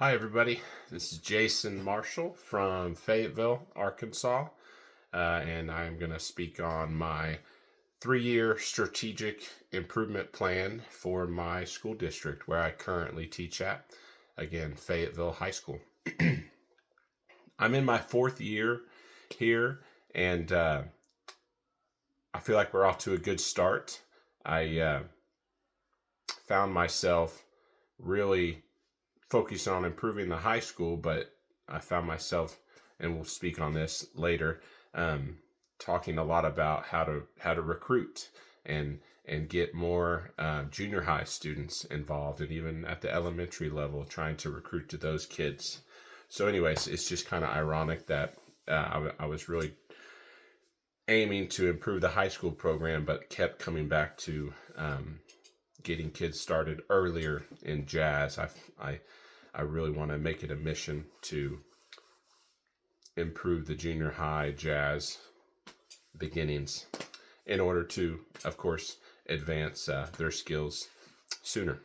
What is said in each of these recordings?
Hi, everybody. This is Jason Marshall from Fayetteville, Arkansas, and I'm going to speak on my 3-year strategic improvement plan for my school district where I currently teach at. Again, Fayetteville High School. I'm in my 4th year here, and I feel like we're off to a good start. I found myself really focused on improving the high school, but I found myself, and we'll speak on this later, talking a lot about how to recruit and get more junior high students involved, and even at the elementary level, trying to recruit to those kids. So, anyways, it's just kind of ironic that I was really aiming to improve the high school program, but kept coming back to getting kids started earlier in jazz. I really want to make it a mission to improve the junior high jazz beginnings in order to, of course, advance their skills sooner.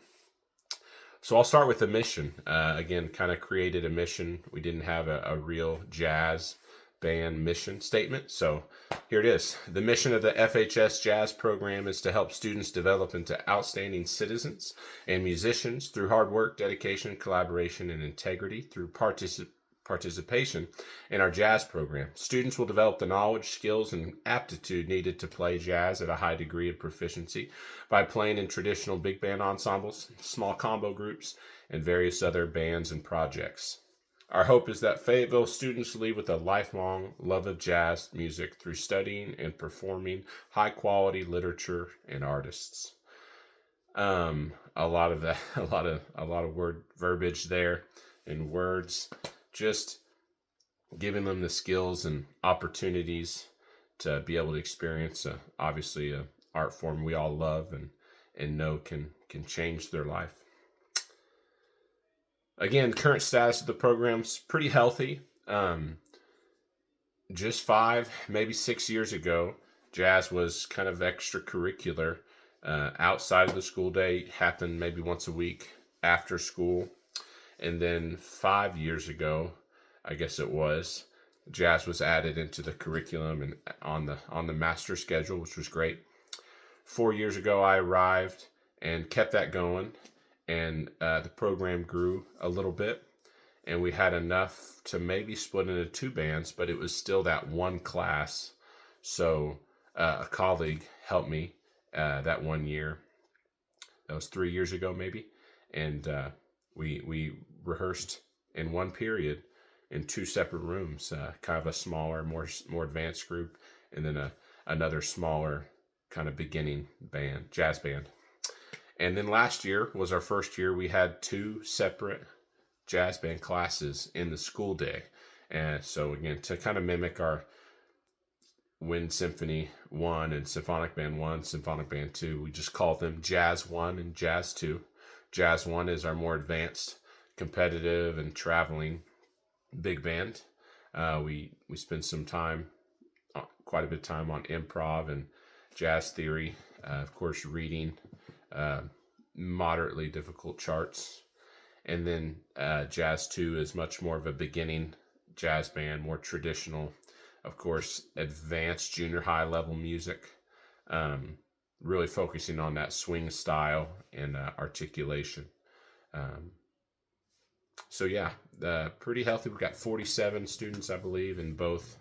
So I'll start with the mission. Again, kind of created a mission. We didn't have a real jazz band mission statement. So here it is. The mission of the FHS Jazz program is to help students develop into outstanding citizens and musicians through hard work, dedication, collaboration, and integrity through participation in our jazz program. Students will develop the knowledge, skills, and aptitude needed to play jazz at a high degree of proficiency by playing in traditional big band ensembles, small combo groups, and various other bands and projects. Our hope is that Fayetteville students leave with a lifelong love of jazz music through studying and performing high quality literature and artists. A lot of that, a lot of word verbiage there and words, just giving them the skills and opportunities to be able to experience obviously a art form we all love and know can change their life. Again, current status of the program's pretty healthy. Just 5, maybe 6 years ago, jazz was kind of extracurricular outside of the school day, happened maybe once a week after school. And then 5 years ago, I guess it was, jazz was added into the curriculum and on the master schedule, which was great. 4 years ago, I arrived and kept that going, and the program grew a little bit, and we had enough to maybe split into 2 bands, but it was still that one class. So a colleague helped me that one year. That was 3 years ago, maybe, and we rehearsed in one period in 2 separate rooms, kind of a smaller, more advanced group, and then another smaller kind of beginning band, jazz band. And then last year was our first year. We had 2 separate jazz band classes in the school day. And so, again, to kind of mimic our Wind Symphony 1 and Symphonic Band 1, Symphonic Band 2, we just call them Jazz 1 and Jazz 2. Jazz 1 is our more advanced, competitive, and traveling big band. We spend some time, quite a bit of time on improv and jazz theory, of course, reading moderately difficult charts. And then Jazz 2 is much more of a beginning jazz band, more traditional, of course, advanced junior high level music, really focusing on that swing style and articulation. So yeah, pretty healthy. We've got 47 students, I believe, in both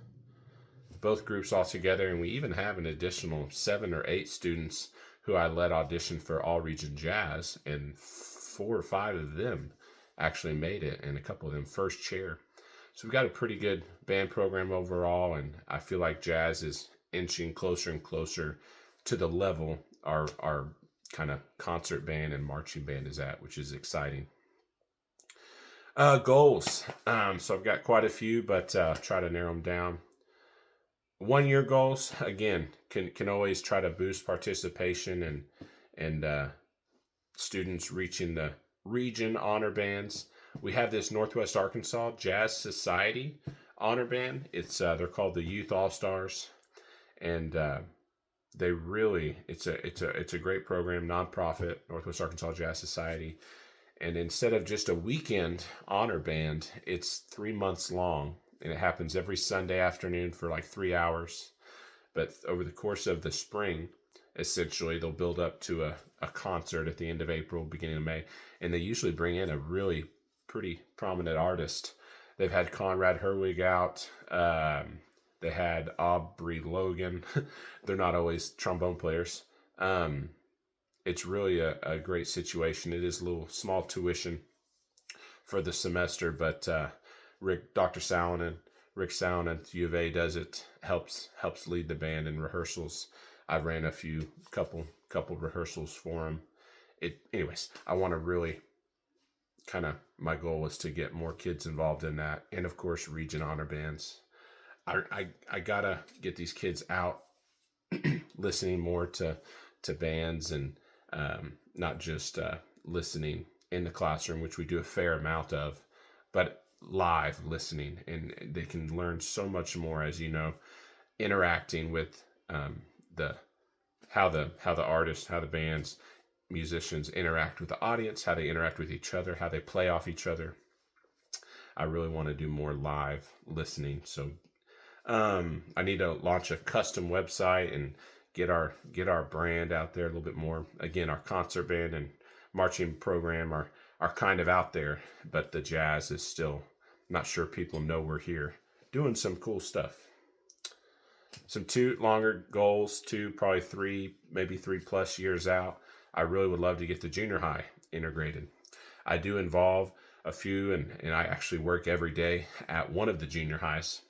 groups all together, and we even have an additional 7 or 8 students who I led audition for All Region Jazz, and 4 or 5 of them actually made it, and a couple of them first chair. So we've got a pretty good band program overall, and I feel like jazz is inching closer and closer to the level our kind of concert band and marching band is at, which is exciting. Goals. So I've got quite a few, but try to narrow them down. 1-year goals, again, can always try to boost participation and students reaching the region honor bands. We have this Northwest Arkansas Jazz Society honor band. It's they're called the Youth All Stars, and they really it's a great program, nonprofit, Northwest Arkansas Jazz Society, And instead of just a weekend honor band, it's 3 months long, and it happens every Sunday afternoon for like 3 hours. But over the course of the spring, essentially, they'll build up to a concert at the end of April, beginning of May, and they usually bring in a really pretty prominent artist. They've had Conrad Herwig out. They had Aubrey Logan. They're not always trombone players. It's really a great situation. It is a little small tuition for the semester, but Dr. Salonen, Rick Salonen at U of A does it. Helps lead the band in rehearsals. I ran a couple rehearsals for him. Anyways, I want to really my goal is to get more kids involved in that, and of course region honor bands. I gotta get these kids out listening more to bands, and not just listening in the classroom, which we do a fair amount of, but live listening, and they can learn so much more, as you know, interacting with how the artists, how the bands, musicians interact with the audience, how they interact with each other, how they play off each other. I really want to do more live listening. So I need to launch a custom website and get our brand out there a little bit more. Again, our concert band and marching program are kind of out there, but the jazz is still not sure people know we're here doing some cool stuff. Some two longer goals, probably three, maybe 3+ years out. I really would love to get the junior high integrated. I do involve a few, and I actually work every day at one of the junior highs.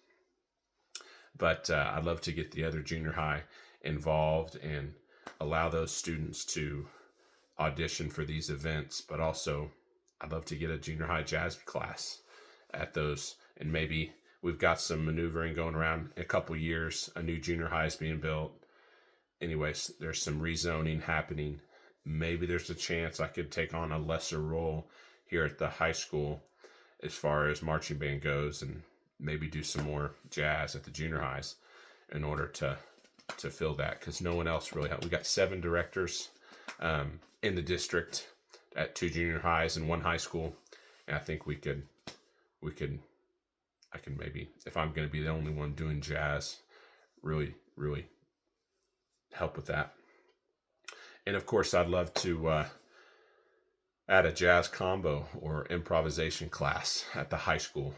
But I'd love to get the other junior high involved and allow those students to audition for these events. But also, I'd love to get a junior high jazz class at those. And maybe we've got some maneuvering going around in a couple years. A new junior high is being built. Anyways, there's some rezoning happening. Maybe there's a chance I could take on a lesser role here at the high school as far as marching band goes, and maybe do some more jazz at the junior highs in order to fill that, because no one else really helped. We got 7 directors in the district at 2 junior highs and 1 high school, and I think I can maybe, if I'm going to be the only one doing jazz, really help with that. And of course, I'd love to add a jazz combo or improvisation class at the high school,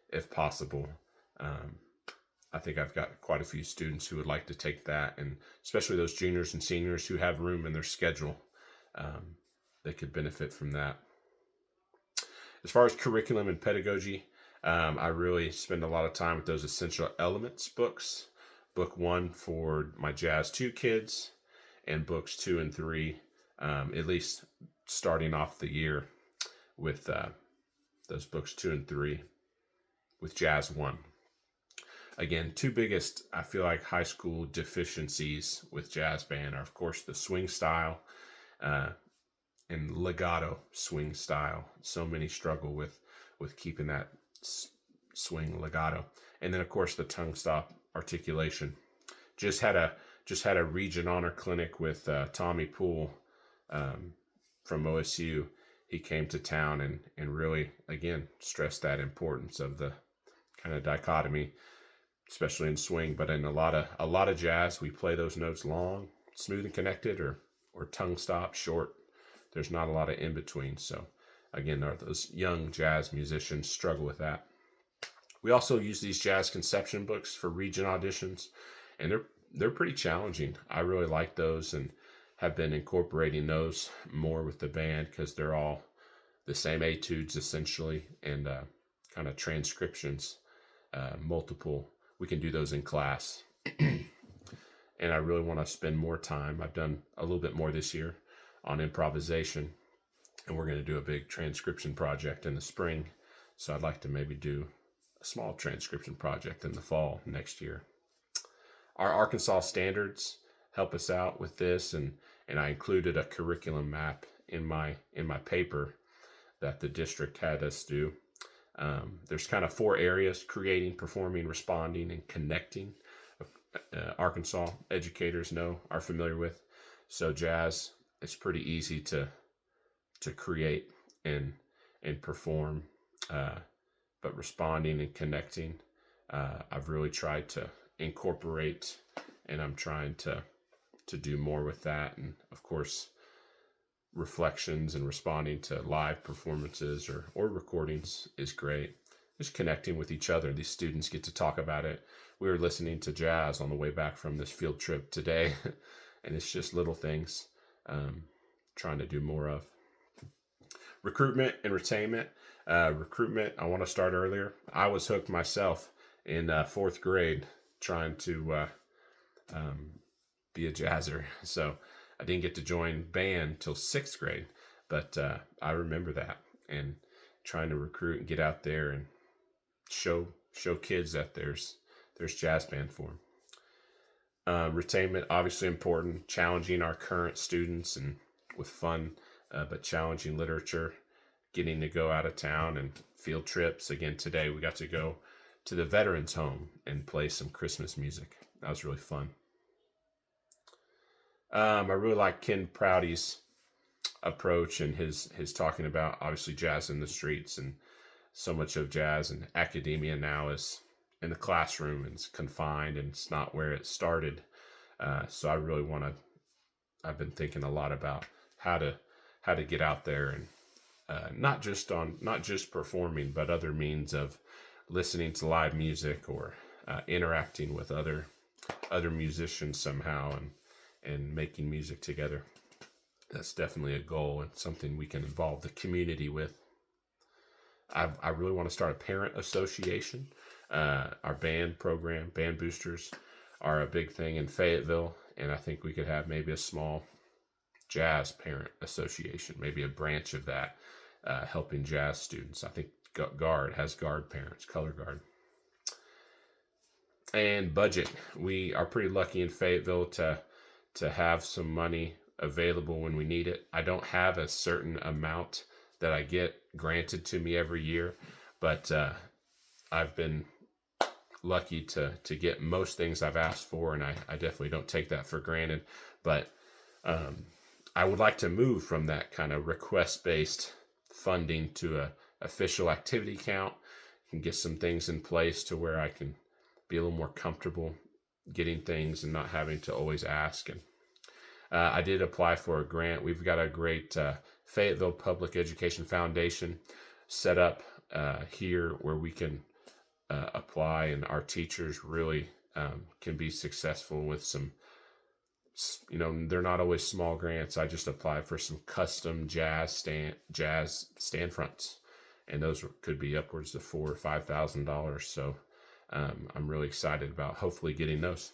if possible. I think I've got quite a few students who would like to take that, and especially those juniors and seniors who have room in their schedule, they could benefit from that. As far as curriculum and pedagogy, I really spend a lot of time with those Essential Elements books. Book 1 for my Jazz 2 kids, and books 2 and 3, at least starting off the year with those books 2 and 3 with Jazz 1. Again, 2 biggest, I feel like, high school deficiencies with jazz band are, of course, the swing style and legato swing style. So many struggle with keeping that swing legato. And then, of course, the tongue stop articulation. Just had a region honor clinic with Tommy Poole from OSU. He came to town and really, again, stressed that importance of the kind of dichotomy, especially in swing. But in a lot of jazz, we play those notes long, smooth and connected, or tongue stop, short. There's not a lot of in between. So again, those young jazz musicians struggle with that. We also use these jazz conception books for region auditions, and they're pretty challenging. I really like those and have been incorporating those more with the band, because they're all the same etudes essentially, and kind of transcriptions, multiple. We can do those in class. And I really want to spend more time. I've done a little bit more this year on improvisation, and we're going to do a big transcription project in the spring. So I'd like to maybe do a small transcription project in the fall next year. Our Arkansas standards help us out with this, and I included a curriculum map in my paper that the district had us do. There's kind of 4 areas: creating, performing, responding, and connecting. Arkansas educators are familiar with. So jazz, it's pretty easy to to create and perform, but responding and connecting. I've really tried to incorporate, and I'm trying to do more with that. And of course, reflections and responding to live performances or recordings is great. Just connecting with each other. These students get to talk about it. We were listening to jazz on the way back from this field trip today, and it's just little things trying to do more of. Recruitment and retainment. Recruitment, I want to start earlier. I was hooked myself in fourth grade trying to be a jazzer. So I didn't get to join band till sixth grade, but I remember that and trying to recruit and get out there and show kids that there's jazz band for them. Retainment, obviously important, challenging our current students and with fun, but challenging literature, getting to go out of town and field trips. Again, today we got to go to the Veterans Home and play some Christmas music. That was really fun. I really like Ken Prouty's approach and his talking about obviously jazz in the streets, and so much of jazz and academia now is in the classroom and it's confined and it's not where it started. So I really want to. I've been thinking a lot about how to get out there and not just performing, but other means of listening to live music or interacting with other musicians somehow and making music together. That's definitely a goal and something we can involve the community with. I really want to start a parent association. Our band program, Band Boosters, are a big thing in Fayetteville, and I think we could have maybe a small jazz parent association, maybe a branch of that, helping jazz students. I think Guard has Guard parents, color guard. And budget. We are pretty lucky in Fayetteville to have some money available when we need it. I don't have a certain amount that I get granted to me every year, but I've been lucky to get most things I've asked for, and I definitely don't take that for granted. But I would like to move from that kind of request-based funding to a official activity count and get some things in place to where I can be a little more comfortable getting things and not having to always ask. And I did apply for a grant. We've got a great Fayetteville Public Education Foundation set up here where we can apply, and our teachers really can be successful with some, they're not always small grants. I just applied for some custom jazz stand fronts, and those could be upwards of $4,000 or $5,000. So I'm really excited about hopefully getting those.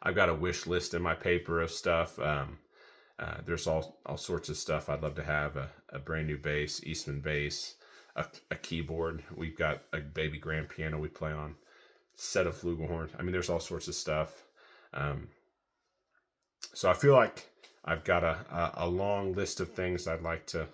I've got a wish list in my paper of stuff. There's all sorts of stuff. I'd love to have a brand new bass, Eastman bass, a keyboard. We've got a baby grand piano we play on, set of flugelhorn. I mean, there's all sorts of stuff. So I feel like I've got a long list of things I'd like to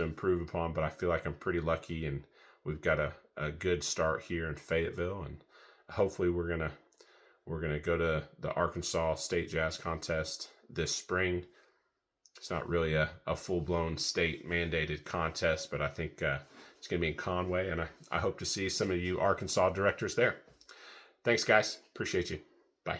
improve upon, but I feel like I'm pretty lucky, and we've got a good start here in Fayetteville, and hopefully we're gonna go to the Arkansas State Jazz Contest this spring. It's not really a full-blown state mandated contest, but I think it's going to be in Conway, and I hope to see some of you Arkansas directors there. Thanks, guys. Appreciate you. Bye.